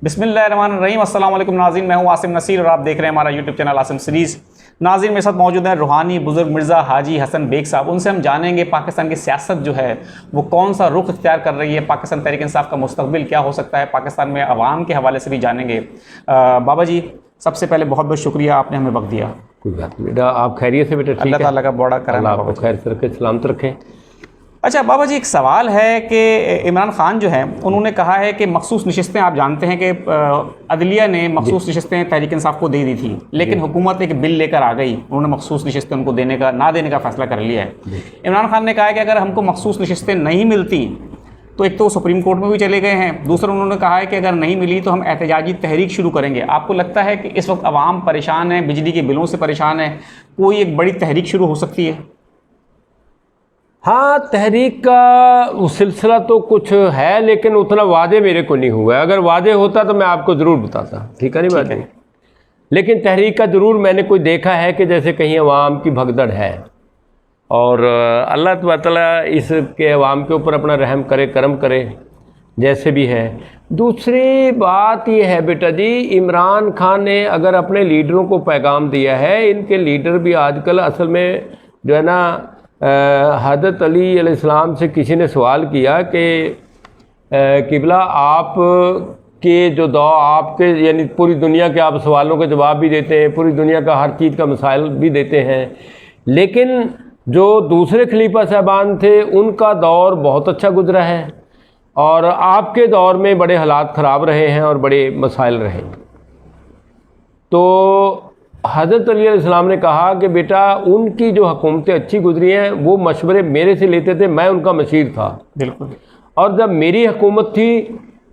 बिस्मिल्लाहिर्रहमानिर्रहीम। अस्सलाम वालेकुम नाज़रीन, मैं हूं आसिम नसीर और आप देख रहे हैं हमारा यूट्यूब चैनल आसिम सीरीज़। नाज़रीन, मेरे साथ मौजूद हैं रूहानी बुज़ुर्ग मिर्ज़ा हाजी हसन बेग साहब। उनसे हम जानेंगे पाकिस्तान की सियासत जो है वो कौन सा रुख इख्तियार कर रही है, पाकिस्तान तहरीक इंसाफ का मुस्तक़बिल क्या हो सकता है, पाकिस्तान में अवाम के हवाले से भी जानेंगे। बाबा जी, सबसे पहले बहुत बहुत शुक्रिया, आपने हमें वक्त दिया। कोई बात नहीं बेटा, आप खैरियत से बेटा? ठीक है, अल्लाह ताला का बड़ा करम, आपको खैर से रखे, सलामत रखें। अच्छा बाबा जी, एक सवाल है कि इमरान खान जो है उन्होंने कहा है कि मखसूस नशिस्तें, आप जानते हैं कि अदलिया ने मखसूस नशिस्तें तहरीक इंसाफ को दे दी थी, लेकिन हुकूमत एक बिल लेकर आ गई, उन्होंने मखसूस नशिस्तें उनको ना देने का फैसला कर लिया है। इमरान खान ने कहा है कि अगर हमको मखसूस नशिस्तें नहीं मिलती तो एक तो सुप्रीम कोर्ट में भी चले गए हैं, दूसरा उन्होंने कहा है कि अगर नहीं मिली तो हम एहतजाजी तहरीक शुरू करेंगे। आपको लगता है कि इस वक्त अवाम परेशान है, बिजली के बिलों से परेशान है, कोई एक बड़ी तहरीक शुरू हो सकती है? हाँ, तहरीक का वो सिलसिला तो कुछ है, लेकिन उतना वादे मेरे को नहीं हुआ है। अगर वादे होता तो मैं आपको ज़रूर बताता, ठीक है नहीं बात है। लेकिन तहरीक का ज़रूर मैंने कोई देखा है कि जैसे कहीं अवाम की भगदड़ है और अल्लाह ताला इसके अवाम के ऊपर अपना रहम करे, करम करे, जैसे भी है। दूसरी बात ये है बेटा जी, इमरान खान ने अगर अपने लीडरों को पैगाम दिया है, इनके लीडर भी आजकल असल में जो है ना, हज़रत अली अलैहिस्सलाम से किसी ने सवाल किया कि किबला आप के जो आपके यानी पूरी दुनिया के आप सवालों के जवाब भी देते हैं, पूरी दुनिया का हर चीज़ का मसाइल भी देते हैं, लेकिन जो दूसरे खलीफा साहबान थे उनका दौर बहुत अच्छा गुजरा है और आपके दौर में बड़े हालात ख़राब रहे हैं और बड़े मसाइल रहे। तो हज़रत अली अलैहिस्सलाम ने कहा कि बेटा, उनकी जो हुकूमतें अच्छी गुजरी हैं वो मशवरे मेरे से लेते थे, मैं उनका मशीर था। बिल्कुल। और जब मेरी हुकूमत थी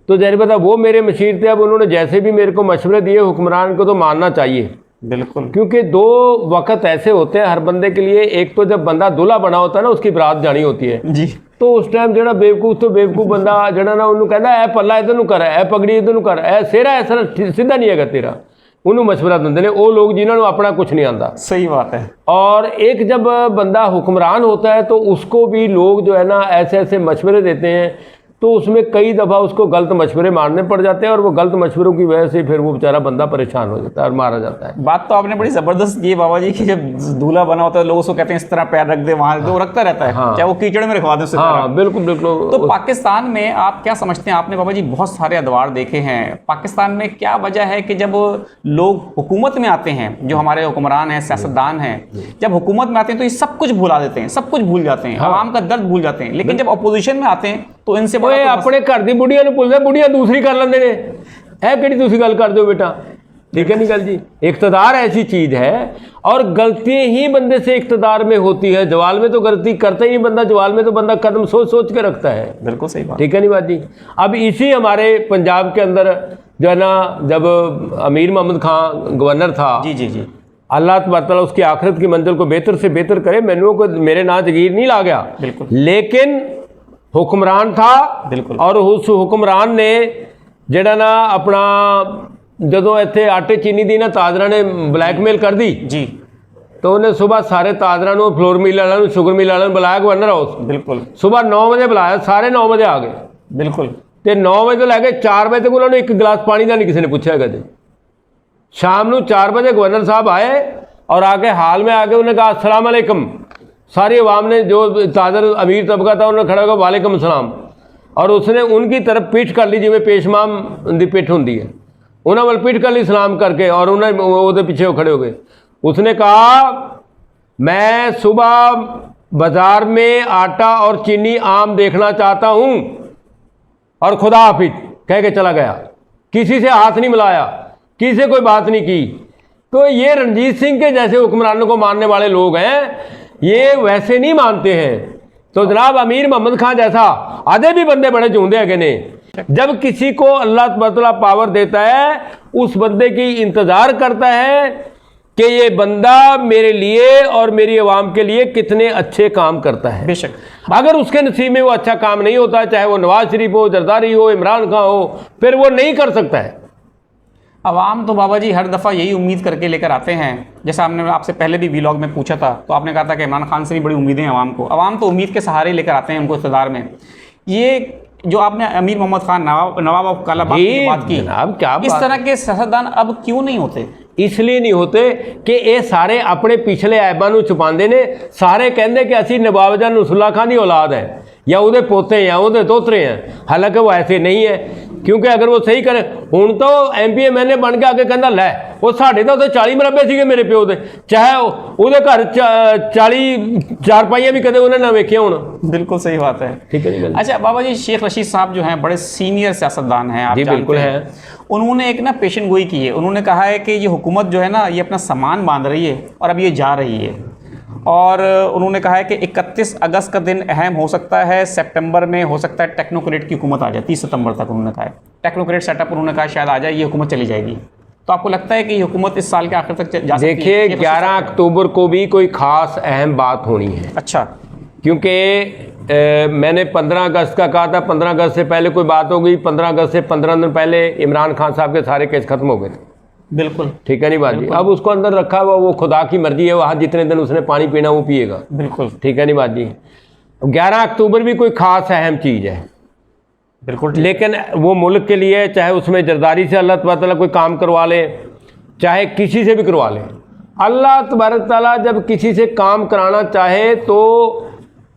तो ज़ाहिर बात है वो मेरे मशीर थे। अब उन्होंने जैसे भी मेरे को मशवरे दिए, हुक्मरान को तो मानना चाहिए। बिल्कुल। क्योंकि दो वक़्त ऐसे होते हैं हर बंदे के लिए, एक तो जब बंदा दूल्हा बना होता है ना, उसकी बरात जानी होती है जी, तो उस टाइम जो बेवकूफ़ तो बेवकूफ़ बंदा जड़ा ना उन्होंने कहता है पल्ला इधर नूं कर, ए पगड़ी इधर नूं कर, ए सेरा ऐसा सीधा नहीं है तेरा, उन्होंने मशवरा देंगे ने वो लोग जिन्होंने अपना कुछ नहीं आता। सही बात है। और एक जब बंदा हुक्मरान होता है तो उसको भी लोग जो है ना ऐसे ऐसे मशवरे देते हैं, तो उसमें कई दफ़ा उसको गलत मशवरे मारने पड़ जाते हैं और वो गलत मशवरों की वजह से फिर वो बेचारा बंदा परेशान हो जाता है और मारा जाता है। बात तो आपने बड़ी ज़बरदस्त की बाबा जी कि जब दूल्हा बना होता है लोग उसको कहते हैं इस तरह पैर रख दे, वहाँ वो रखता रहता है। हाँ। चाहे वो कीचड़ में रखवा दें। हाँ बिल्कुल बिल्कुल। तो पाकिस्तान में आप क्या समझते हैं, आपने बाबा जी बहुत सारे अदवार देखे हैं, पाकिस्तान में क्या वजह है कि जब लोग हुकूमत में आते हैं, जो हमारे हुक्मरान हैं, सियासतदान हैं, जब हुकूमत में आते हैं तो ये सब कुछ भुला देते हैं, सब कुछ भूल जाते हैं, आवाम का दर्द भूल जाते हैं, लेकिन जब अपोजिशन में आते हैं तो इनसे अपने घर की बुढ़िया भूलते, बुढ़िया दूसरी कर लेंगे ने, है कि दूसरी गल कर दो बेटा, ठीक है नहीं गल जी। इख्तदार ऐसी चीज़ है और गलतियाँ ही बंदे से इख्तदार में होती है। जवाल में तो गलती करता ही बंदा, जवाल में तो बंदा कदम सोच सोच के रखता है। बिल्कुल सही बात, ठीक है नहीं बात जी। अब इसी हमारे पंजाब के अंदर जो है ना, जब अमीर मोहम्मद खान गवर्नर था, जी जी जी, अल्लाह ताला उसकी आखिरत की मंजिल को बेहतर से बेहतर करे, मैनू को मेरे ना जगीर नहीं ला गया, बिल्कुल, लेकिन हुक्मरान था। बिल्कुल। और उस हुक्मरान ने जड़ा ना अपना जदों इत्थे आटे चीनी दी ना ताजरा ने ब्लैकमेल कर दी जी, तो उन्हें सुबह सारे ताजरा नूं, फ्लोर मिल वालों, शुगर मिल वालों बुलाया गवर्नर हाउस। बिल्कुल। सुबह 9 बजे बुलाया, सारे 9 बजे आ गए। बिल्कुल। तो 9 बजे तो लैके 4 बजे तक उन्होंने एक गिलास पानी का नहीं किसी ने पूछा कदे। शाम को 4 बजे गवर्नर साहब आए और आके हाल में आके उन्होंने कहा अस्सलाम वालेकुम। सारी अवाम ने, जो ताजर अमीर तबका था, उन्होंने खड़ा होकर वालेकुम सलाम, और उसने उनकी तरफ पीठ कर ली जिमें पेशमाम की पिठ होंगी है, उन्होंने वाल पीठ कर ली सलाम करके, और उन्हें वो पीछे वो खड़े हो गए। उसने कहा मैं सुबह बाजार में आटा और चीनी आम देखना चाहता हूँ, और खुदा हाफिज कह के चला गया, किसी से हाथ नहीं मिलाया, किसी से कोई बात नहीं की। तो ये रणजीत सिंह के जैसे हुक्मरानों को मानने वाले लोग हैं, ये वैसे नहीं मानते हैं। तो जनाब अमीर मोहम्मद खान जैसा आधे भी बंदे बड़े चूंदे है ने, जब किसी को अल्लाह ताला पावर देता है, उस बंदे की इंतज़ार करता है कि ये बंदा मेरे लिए और मेरी आवाम के लिए कितने अच्छे काम करता है। बेशक अगर उसके नसीब में वो अच्छा काम नहीं होता, चाहे वो नवाज शरीफ हो, जरदारी हो, इमरान खान हो, फिर वो नहीं कर सकता है। अवाम तो बाबा जी हर दफ़ा यही उम्मीद करके लेकर आते हैं, जैसा हमने आपसे पहले भी व्लॉग में पूछा था, तो आपने कहा था कि इमरान खान से भी बड़ी उम्मीदें हैं अवाम को। अवाम तो उम्मीद के सहारे लेकर आते हैं उनको इक़्तिदार में। ये जो आपने अमीर मोहम्मद खान, नवाब कालाबाग की बात की, जनाब क्या इस बात, तरह के सियासतदान अब क्यों नहीं होते? इसलिए नहीं होते कि ये सारे अपने पिछले ऐबां नूं छुपांदे ने। सारे कहंदे कि असी नवाब जान नसरुल्लाह खान की औलाद है या उहदे पोते हैं या उहदे दोतरे हैं, हालांकि वो ऐसे नहीं है। क्योंकि अगर वो सही करें, हुण तो MP MLA बन के आके कहंदा लै वो साढ़े तो 40 मरबे सीगे मेरे प्यो दे, चाहे उहदे घर 40 चारपाइयां भी कदे उन्हें ना वेखिया होण। बिल्कुल सही बात है। ठीक है जी। अच्छा बाबा जी, शेख रशीद साहब जो हैं बड़े सीनियर सियासतदान हैं, आप जी जानते बिल्कुल हैं। है। उन्होंने एक ना पेशन गोई की है। उन्होंने कहा है कि ये हुकूमत जो है ना, ये अपना सामान बांध रही है और अब ये जा रही है। और उन्होंने कहा है कि 31 अगस्त का दिन अहम हो सकता है, सितंबर में हो सकता है टेक्नोक्रेट की हुकूमत आ जाए। 30 सितंबर तक उन्होंने कहा है टेक्नोक्रेट सेटअप, उन्होंने कहा शायद आ जाए, ये हुकूमत चली जाएगी। तो आपको लगता है कि ये हुकूमत इस साल के आखिर तक जा सकती है? देखिए 11 अक्टूबर को भी कोई ख़ास अहम बात होनी है। अच्छा, क्योंकि मैंने 15 अगस्त का कहा था, 15 अगस्त से पहले कोई बात हो गई, 15 अगस्त से 15 दिन पहले इमरान खान साहब के सारे केस खत्म हो गए थे। बिल्कुल ठीक है नहीं बात जी। अब उसको अंदर रखा हुआ, वो खुदा की मर्जी है, वहाँ जितने दिन उसने पानी पीना वो पिएगा। बिल्कुल ठीक है नहीं बात जी। 11 अक्टूबर भी कोई ख़ास अहम चीज़ है, बिल्कुल। लेकिन वो मुल्क के लिए, चाहे उसमें जरदारी से अल्लाह तबारक तआला कोई काम करवा ले, चाहे किसी से भी करवा ले, अल्लाह तबारक तआला जब किसी से काम कराना चाहे तो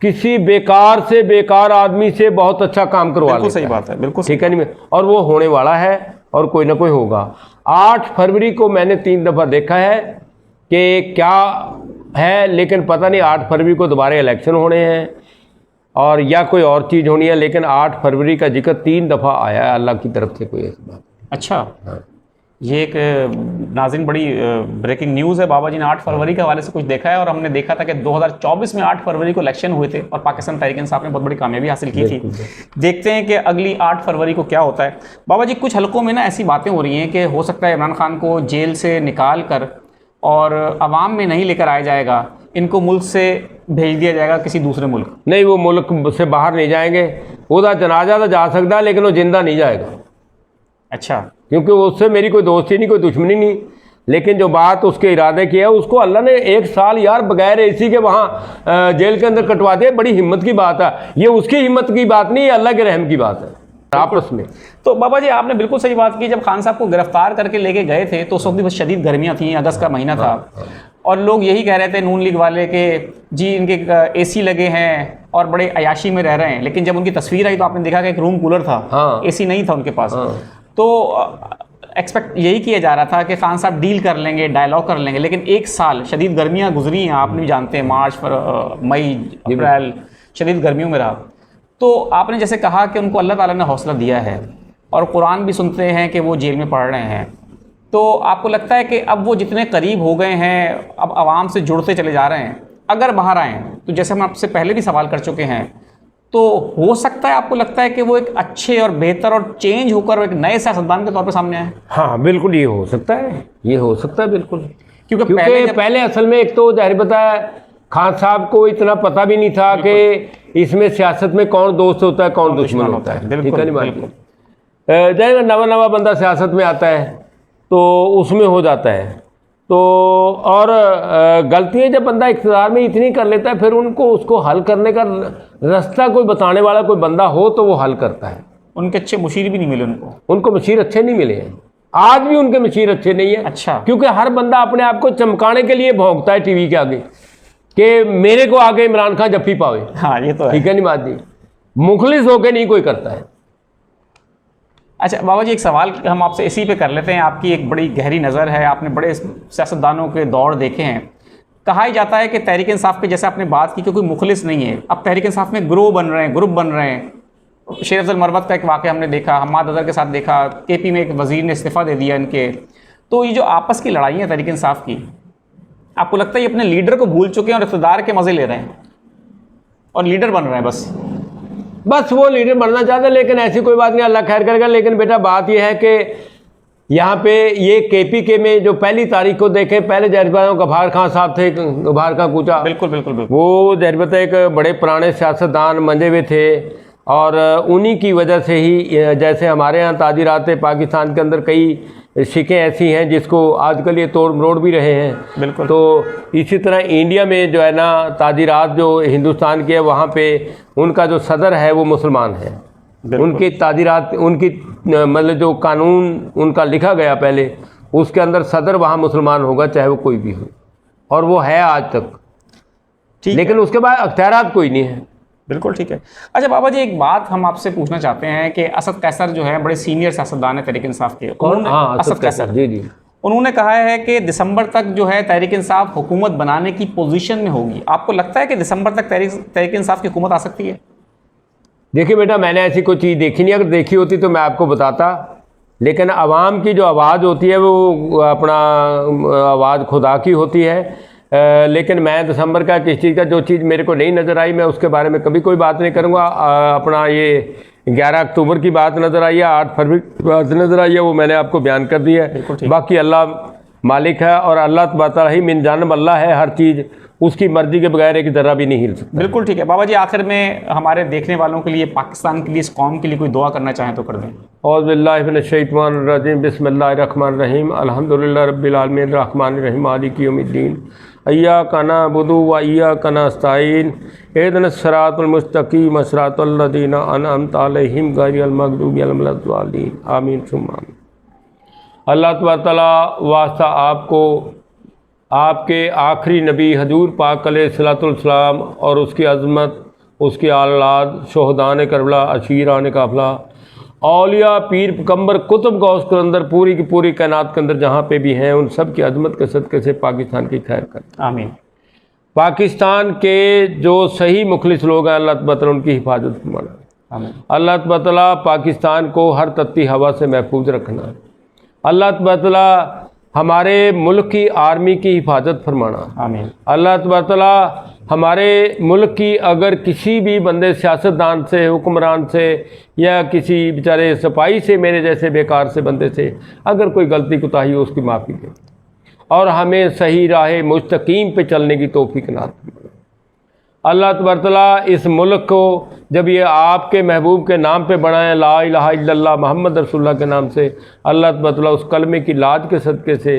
किसी बेकार से बेकार आदमी से बहुत अच्छा काम करवा लेता है। सही बात है, बिल्कुल ठीक है नहीं। और वो होने वाला है और कोई ना कोई होगा। 8 फरवरी को मैंने 3 दफ़ा देखा है कि क्या है, लेकिन पता नहीं 8 फरवरी को दोबारा इलेक्शन होने हैं और या कोई और चीज़ होनी है, लेकिन 8 फरवरी का जिक्र 3 दफ़ा आया है अल्लाह की तरफ से, कोई ऐसी बात। अच्छा, ये एक नाज़रीन बड़ी ब्रेकिंग न्यूज़ है। बाबा जी ने 8 फरवरी के हवाले से कुछ देखा है और हमने देखा था कि 2024 में 8 फरवरी को इलेक्शन हुए थे और पाकिस्तान तहरीक इंसाफ ने बहुत बड़ी कामयाबी हासिल की थी। देखते हैं कि अगली 8 फरवरी को क्या होता है। बाबा जी, कुछ हलकों में ना ऐसी बातें हो रही हैं कि हो सकता है इमरान खान को जेल से निकाल कर और अवाम में नहीं लेकर आया जाएगा, इनको मुल्क से भेज दिया जाएगा किसी दूसरे मुल्क। नहीं, वो मुल्क से बाहर नहीं जाएंगे। उसका जनाजा तो जा सकता है लेकिन वो जिंदा नहीं जाएगा। अच्छा, क्योंकि उससे मेरी कोई दोस्ती नहीं, कोई दुश्मनी नहीं, लेकिन जो बात उसके इरादे की है, उसको अल्लाह ने 1 साल यार बगैर AC के वहाँ जेल के अंदर कटवा दिया। बड़ी हिम्मत की बात है। ये उसकी हिम्मत की बात नहीं, ये अल्लाह के रहम की बात है आपस में। तो बाबा जी आपने बिल्कुल सही बात की। जब खान साहब को गिरफ्तार करके लेके गए थे तो उस वक्त भी शदीद गर्मियाँ थी, अगस्त का महीना था और लोग यही कह रहे थे नून लीग वाले के जी इनके AC लगे हैं और बड़े अयाशी में रह रहे हैं। लेकिन जब उनकी तस्वीर आई तो आपने देखा कि एक रूम कूलर था, AC नहीं था उनके पास। तो एक्सपेक्ट यही किया जा रहा था कि खान साहब डील कर लेंगे, डायलॉग कर लेंगे, लेकिन 1 साल शदीद गर्मियाँ गुजरी हैं, आप भी जानते हैं, मार्च, मई, अप्रैल शदीद गर्मियों में रहा। तो आपने जैसे कहा कि उनको अल्लाह ताला ने हौसला दिया है और कुरान भी सुनते हैं कि वो जेल में पढ़ रहे हैं, तो आपको लगता है कि अब वो जितने करीब हो गए हैं, अब आवाम से जुड़ते चले जा रहे हैं, अगर बाहर आएँ तो जैसे हम आपसे पहले भी सवाल कर चुके हैं, तो हो सकता है, आपको लगता है कि वो एक अच्छे और बेहतर और चेंज होकर एक नए सियासतदान के तौर पर सामने आए? हाँ बिल्कुल, ये हो सकता है, ये हो सकता है बिल्कुल। क्योंकि पहले असल में एक तो जाहिर पता है खान साहब को इतना पता भी नहीं था कि इसमें सियासत में कौन दोस्त होता है कौन दुश्मन होता है। ठीक है नहीं, जाहिर नवा नवा बंदा सियासत में आता है तो उसमें हो जाता है। तो और गलतियाँ जब बंदा इख्तियार में इतनी कर लेता है, फिर उनको उसको हल करने का रास्ता कोई बताने वाला कोई बंदा हो तो वो हल करता है। उनके अच्छे मुशीर भी नहीं मिले उनको मुशीर अच्छे नहीं मिले हैं, आज भी उनके मुशीर अच्छे नहीं है। अच्छा, क्योंकि हर बंदा अपने आप को चमकाने के लिए भौंकता है टीवी के आगे कि मेरे को आगे इमरान खान जफ्फी पावे। हाँ ये तो है। ठीक है नहीं बात जी, मुखलिस होके नहीं कोई करता है। अच्छा बाबा जी, एक सवाल हम आपसे इसी पे कर लेते हैं। आपकी एक बड़ी गहरी नज़र है, आपने बड़े सियासतदानों के दौर देखे हैं। कहा ही जाता है कि तहरीक इंसाफ के, जैसे आपने बात की कि कोई मुखलिस नहीं है, अब तहरीक इंसाफ में ग्रोह बन रहे हैं, ग्रुप बन रहे हैं। शेर अफजल मरवत का एक वाक़या हमने देखा, हम्माद अज़हर के साथ देखा, KP में एक वज़ीर ने इस्तीफ़ा दे दिया इनके। तो ये जो आपस की लड़ाई है तहरीक इंसाफ की, आपको लगता है ये अपने लीडर को भूल चुके हैं और इक़्तिदार के मज़े ले रहे हैं और लीडर बन रहे हैं? बस वो लीडर बनना चाहते हैं, लेकिन ऐसी कोई बात नहीं, अल्लाह खैर करेगा। लेकिन बेटा बात यह है कि यहाँ पे ये KPK में जो पहली तारीख को देखे, पहले जहरबाज गफ्फार खान साहब थे, गफ्फार खान कूचा, बिल्कुल बिल्कुल बिल्कुल, वो जहरबत एक बड़े पुराने सियासतदान मंजे हुए थे और उन्हीं की वजह से ही जैसे हमारे यहाँ ताजीरात पाकिस्तान के अंदर कई शिकें ऐसी हैं जिसको आजकल ये तोड़ मरोड़ भी रहे हैं। बिल्कुल। तो इसी तरह इंडिया में जो है ना ताजीरात जो हिंदुस्तान की है, वहाँ पे उनका जो सदर है वो मुसलमान है, उनकी तादीरात, उनकी मतलब जो कानून उनका लिखा गया पहले, उसके अंदर सदर वहाँ मुसलमान होगा, चाहे वो कोई भी हो, और वो है आज तक। ठीक, लेकिन उसके बाद अख्तियारात कोई नहीं है। बिल्कुल ठीक है। अच्छा बाबा जी, एक बात हम आपसे पूछना चाहते हैं कि असद कैसर जो है बड़े सीनियर सियासतदान है तहरीक इंसाफ के। हाँ, असद कैसर, जी जी, उन्होंने कहा है कि दिसंबर तक जो है तहरीक इंसाफ हुकूमत बनाने की पोजीशन में होगी। आपको लगता है कि दिसंबर तक तहरीक इंसाफ की हुकूमत आ सकती है? देखिए बेटा, मैंने ऐसी कोई चीज़ देखी नहीं, अगर देखी होती तो मैं आपको बताता। लेकिन आवाम की जो आवाज़ होती है वो अपना आवाज़ खुदा की होती है। लेकिन मैं दिसंबर का किस चीज़ का, जो चीज़ मेरे को नहीं नज़र आई, मैं उसके बारे में कभी कोई बात नहीं करूँगा। अपना ये 11 अक्टूबर की बात नज़र आई है, 8 फरवरी की बात नज़र आई है, वो मैंने आपको बयान कर दी है। बाकी अल्लाह मालिक है, और अल्लाह तबारा ही मिन जानब अल्लाह है, हर चीज़ उसकी मर्जी के बगैर एक ज़रा भी नहीं हिल सकता। बिल्कुल ठीक है। बाबा जी, आखिर में हमारे देखने वालों के लिए, पाकिस्तान के लिए, इस कौम के लिए कोई दुआ करना चाहें तो कर दें। औज़ु बिल्लाहि मिनश्शैतानिर्रजीम, बिस्मिल्लाहिर्रहमानिर्रहीम, अल्हम्दुलिल्लाहि रब्बिल आलमीन, रहमानिर्रहीम, मालिकि यौमिद्दीन, इय्याका नअबुदु व इय्याका नस्तईन, इहदिनस सिरातल मुस्तकीम, सिरातल लज़ीना अनअमता अलैहिम गैरिल मग़दूबि अलैहिम वलद्दालीन, आमीन सुम्मा आमीन। अल्लाह तबारक तआला वास्ता आपको, आपके आखिरी नबी हजूर पाक अलैहिस्सलाम और उसकी अज़मत, उसके औलाद, शोहदान करबला, अशीरान काफ़िला, औलिया, पीर, पैगंबर, कुतुब, गौस कलंदर, पूरी की पूरी कायनात के अंदर जहाँ पे भी हैं, उन सब की अज़मत के सदक़े से पाकिस्तान की खैर कर। आमीन। पाकिस्तान के जो सही मुखलिस लोग हैं, अल्लाह तबारक उनकी हिफाजत फरमाना। आमीन। अल्लाह तबारक पाकिस्तान को हर तत्ती हवा से महफूज रखना। अल्लाह तबारक हमारे मुल्क की आर्मी की हिफाजत फरमाना। आमीन। अल्लाह तबारक हमारे मुल्क की अगर किसी भी बंदे, सियासतदान से, हुक्मरान से, या किसी बेचारे सिपाही से, मेरे जैसे बेकार से बंदे से अगर कोई गलती कोताही हो, उसकी माफ़ी दे, और हमें सही राह मुस्तकीम पे चलने की तौफीक नात फरमाना। अल्लाह तबारक इस मुल्क को जब ये आपके महबूब के नाम पे बनाए, ला इलाहा इल्लल्लाह मोहम्मद रसूलुल्लाह के नाम से, अल्लाह तबारक उस कलमे की लाज के सदक़े से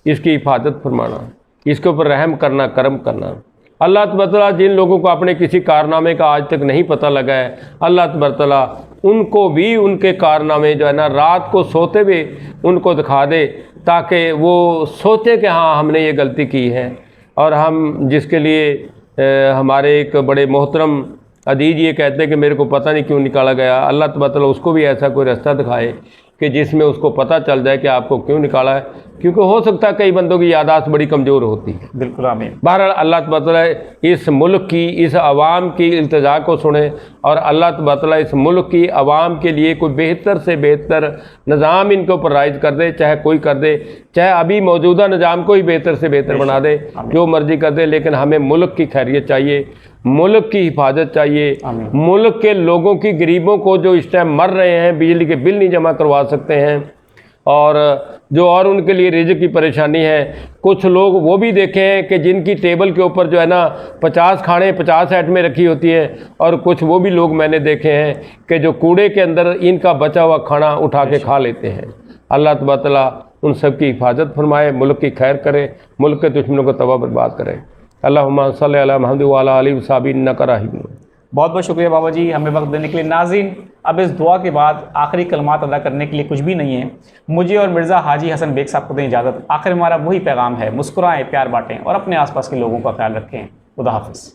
इसकी हिफाजत फरमाना, इसके ऊपर रहम करना, करम करना। अल्लाह तबारक जिन लोगों को अपने किसी कारनामे का आज तक नहीं पता लगा है, अल्लाह तबारक उनको भी उनके कारनामे जो है ना, रात को सोते हुए उनको दिखा दे, ताकि वो सोचे कि हाँ हमने ये गलती की है। और हम जिसके लिए हमारे एक बड़े मोहतरम अदीज ये कहते हैं कि मेरे को पता नहीं क्यों निकाला गया, अल्लाह तबारक उसको भी ऐसा कोई रास्ता दिखाए कि जिसमें उसको पता चल जाए कि आपको क्यों निकाला है, क्योंकि हो सकता है कई बंदों की यादाश्त बड़ी कमज़ोर होती है। बिल्कुल आमीन। बहरहाल अल्लाह तबारक इस मुल्क की, इस आवाम की इल्तिजा को सुने, और अल्लाह तबारक इस मुल्क की आवाम के लिए कोई बेहतर से बेहतर निज़ाम इनके ऊपर राइज कर दे, चाहे कोई कर दे, चाहे अभी मौजूदा निज़ाम को ही बेहतर से बेहतर बना दे, जो मर्जी कर दे, लेकिन हमें मुल्क की खैरियत चाहिए, मुल्क की हिफाजत चाहिए। मुल्क के लोगों की, गरीबों को जो इस टाइम मर रहे हैं, बिजली के बिल नहीं जमा करवा सकते हैं, और जो और उनके लिए रिज़्क़ की परेशानी है, कुछ लोग वो भी देखे हैं कि जिनकी टेबल के ऊपर जो है ना 50 खाने 50 आइटमें रखी होती हैं, और कुछ वो भी लोग मैंने देखे हैं कि जो कूड़े के अंदर इनका बचा हुआ खाना उठा के खा लेते हैं। अल्लाह तबारक उन सब की हिफाजत फरमाए, मुल्क की खैर करे, मुल्क के दुश्मनों को तबाह बर्बाद करे। अल्लाहुम्मा सल्ली अला मुहम्मद व अला आलिहि व सहाबिहि इन्नका रहीम। बहुत बहुत शुक्रिया बाबा जी, हमें वक्त देने के लिए। नाज़रीन, अब इस दुआ के बाद आखिरी कलमात अदा करने के लिए कुछ भी नहीं है। मुझे और मिर्ज़ा हाजी हसन बेग साहब को दें इजाज़त। आखिर हमारा वही पैगाम है, मुस्कुराएं, प्यार बांटें और अपने आसपास के लोगों का ख्याल रखें। खुदा हाफ़िज़।